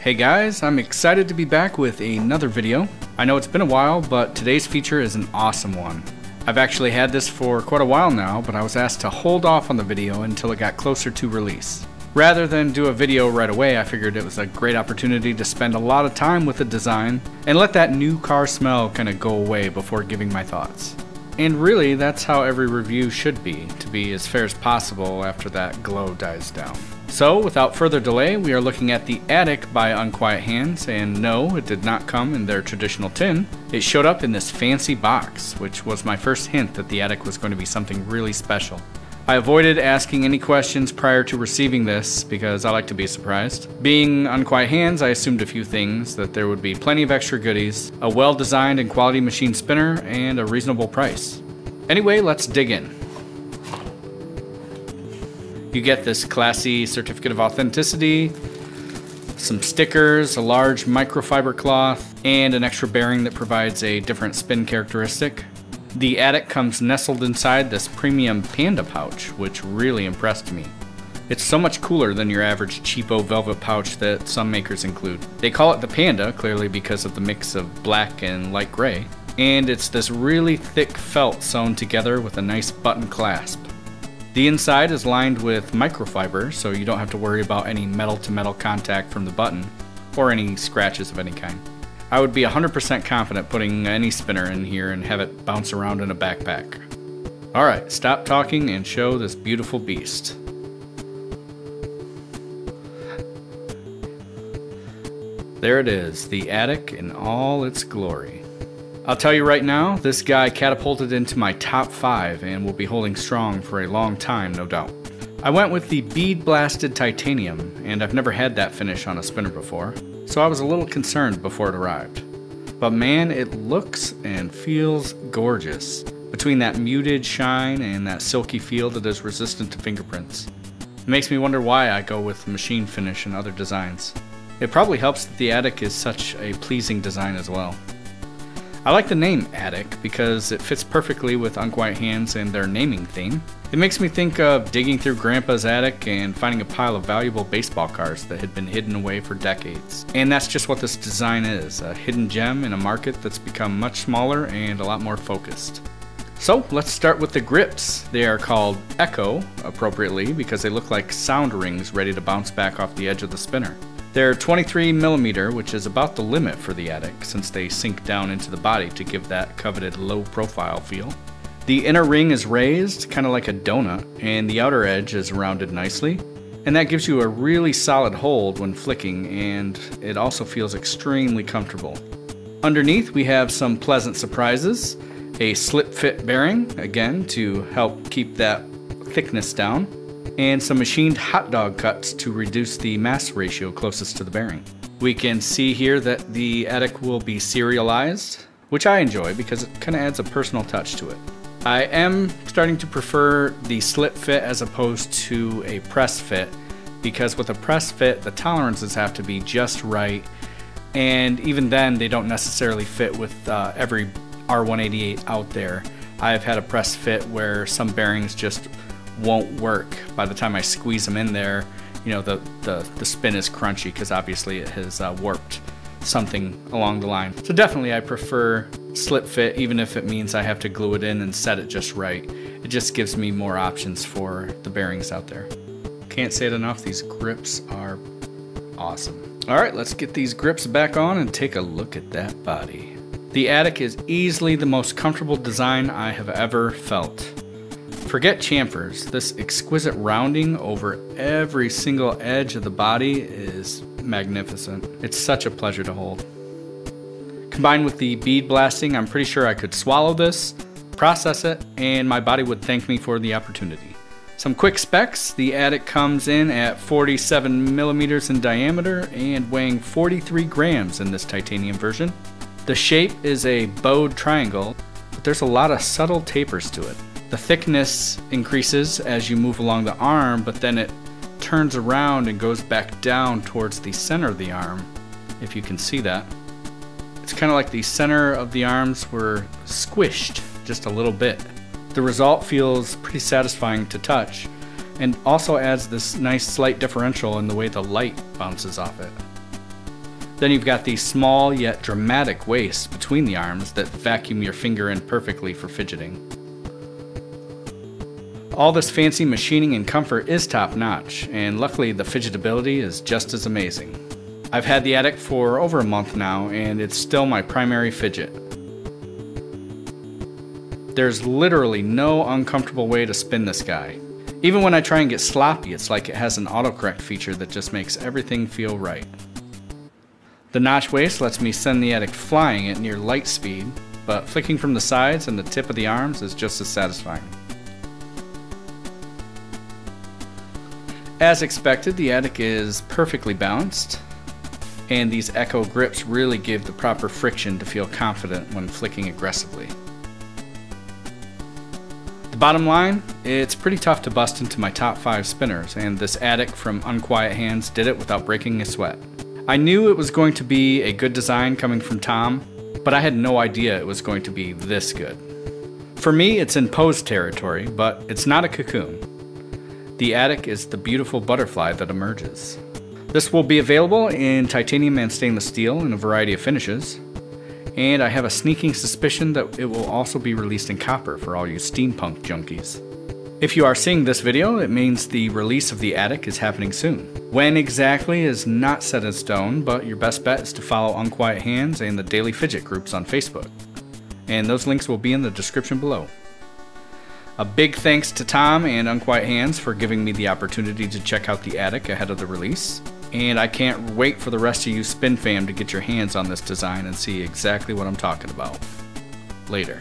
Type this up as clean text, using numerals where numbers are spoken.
Hey guys, I'm excited to be back with another video. I know it's been a while, but today's feature is an awesome one. I've actually had this for quite a while now, but I was asked to hold off on the video until it got closer to release. Rather than do a video right away, I figured it was a great opportunity to spend a lot of time with the design and let that new car smell kind of go away before giving my thoughts. And really, that's how every review should be, to be as fair as possible after that glow dies down. So, without further delay, we are looking at the Attic by Unquiet Hands, and no, it did not come in their traditional tin. It showed up in this fancy box, which was my first hint that the Attic was going to be something really special. I avoided asking any questions prior to receiving this because I like to be surprised. Being Unquiet Hands, I assumed a few things, that there would be plenty of extra goodies, a well-designed and quality machine spinner, and a reasonable price. Anyway, let's dig in. You get this classy certificate of authenticity, some stickers, a large microfiber cloth, and an extra bearing that provides a different spin characteristic. The Attic comes nestled inside this premium panda pouch, which really impressed me. It's so much cooler than your average cheapo velvet pouch that some makers include. They call it the Panda, clearly because of the mix of black and light gray, and it's this really thick felt sewn together with a nice button clasp. The inside is lined with microfiber, so you don't have to worry about any metal-to-metal contact from the button, or any scratches of any kind. I would be 100% confident putting any spinner in here and have it bounce around in a backpack. Alright, stop talking and show this beautiful beast. There it is, the Attic in all its glory. I'll tell you right now, this guy catapulted into my top 5 and will be holding strong for a long time, no doubt. I went with the bead blasted titanium, and I've never had that finish on a spinner before, so I was a little concerned before it arrived. But man, it looks and feels gorgeous, between that muted shine and that silky feel that is resistant to fingerprints. It makes me wonder why I go with machine finish and other designs. It probably helps that the Attic is such a pleasing design as well. I like the name Attic because it fits perfectly with Unquiet Hands and their naming theme. It makes me think of digging through Grandpa's attic and finding a pile of valuable baseball cards that had been hidden away for decades. And that's just what this design is, a hidden gem in a market that's become much smaller and a lot more focused. So let's start with the grips. They are called Echo, appropriately, because they look like sound rings ready to bounce back off the edge of the spinner. They're 23mm, which is about the limit for the Attic, since they sink down into the body to give that coveted low-profile feel. The inner ring is raised, kind of like a donut, and the outer edge is rounded nicely, and that gives you a really solid hold when flicking, and it also feels extremely comfortable. Underneath, we have some pleasant surprises. A slip-fit bearing, again, to help keep that thickness down, and some machined hot dog cuts to reduce the mass ratio closest to the bearing. We can see here that the Attic will be serialized, which I enjoy because it kind of adds a personal touch to it. I am starting to prefer the slip fit as opposed to a press fit, because with a press fit the tolerances have to be just right, and even then they don't necessarily fit with every R188 out there. I've had a press fit where some bearings just won't work. By the time I squeeze them in there, you know, the spin is crunchy because obviously it has warped something along the line. So definitely I prefer slip fit, even if it means I have to glue it in and set it just right. It just gives me more options for the bearings out there. Can't say it enough, these grips are awesome. Alright, let's get these grips back on and take a look at that body. The Attic is easily the most comfortable design I have ever felt. Forget chamfers, this exquisite rounding over every single edge of the body is magnificent. It's such a pleasure to hold. Combined with the bead blasting, I'm pretty sure I could swallow this, process it, and my body would thank me for the opportunity. Some quick specs: the Attic comes in at 47mm in diameter and weighing 43 grams in this titanium version. The shape is a bowed triangle, but there's a lot of subtle tapers to it. The thickness increases as you move along the arm, but then it turns around and goes back down towards the center of the arm, if you can see that. It's kind of like the center of the arms were squished just a little bit. The result feels pretty satisfying to touch, and also adds this nice slight differential in the way the light bounces off it. Then you've got these small yet dramatic waists between the arms that vacuum your finger in perfectly for fidgeting. All this fancy machining and comfort is top notch, and luckily the fidgetability is just as amazing. I've had the Attic for over a month now, and it's still my primary fidget. There's literally no uncomfortable way to spin this guy. Even when I try and get sloppy, it's like it has an autocorrect feature that just makes everything feel right. The notch waist lets me send the Attic flying at near light speed, but flicking from the sides and the tip of the arms is just as satisfying. As expected, the Attic is perfectly balanced, and these Echo grips really give the proper friction to feel confident when flicking aggressively. The bottom line, it's pretty tough to bust into my top 5 spinners, and this Attic from Unquiet Hands did it without breaking a sweat. I knew it was going to be a good design coming from Tom, but I had no idea it was going to be this good. For me, it's in pose territory, but it's not a cocoon. The Attic is the beautiful butterfly that emerges. This will be available in titanium and stainless steel in a variety of finishes, and I have a sneaking suspicion that it will also be released in copper for all you steampunk junkies. If you are seeing this video, it means the release of the Attic is happening soon. When exactly is not set in stone, but your best bet is to follow Unquiet Hands and the Daily Fidget groups on Facebook. And those links will be in the description below. A big thanks to Tom and Unquiet Hands for giving me the opportunity to check out the Attic ahead of the release. And I can't wait for the rest of you Spin fam to get your hands on this design and see exactly what I'm talking about. Later.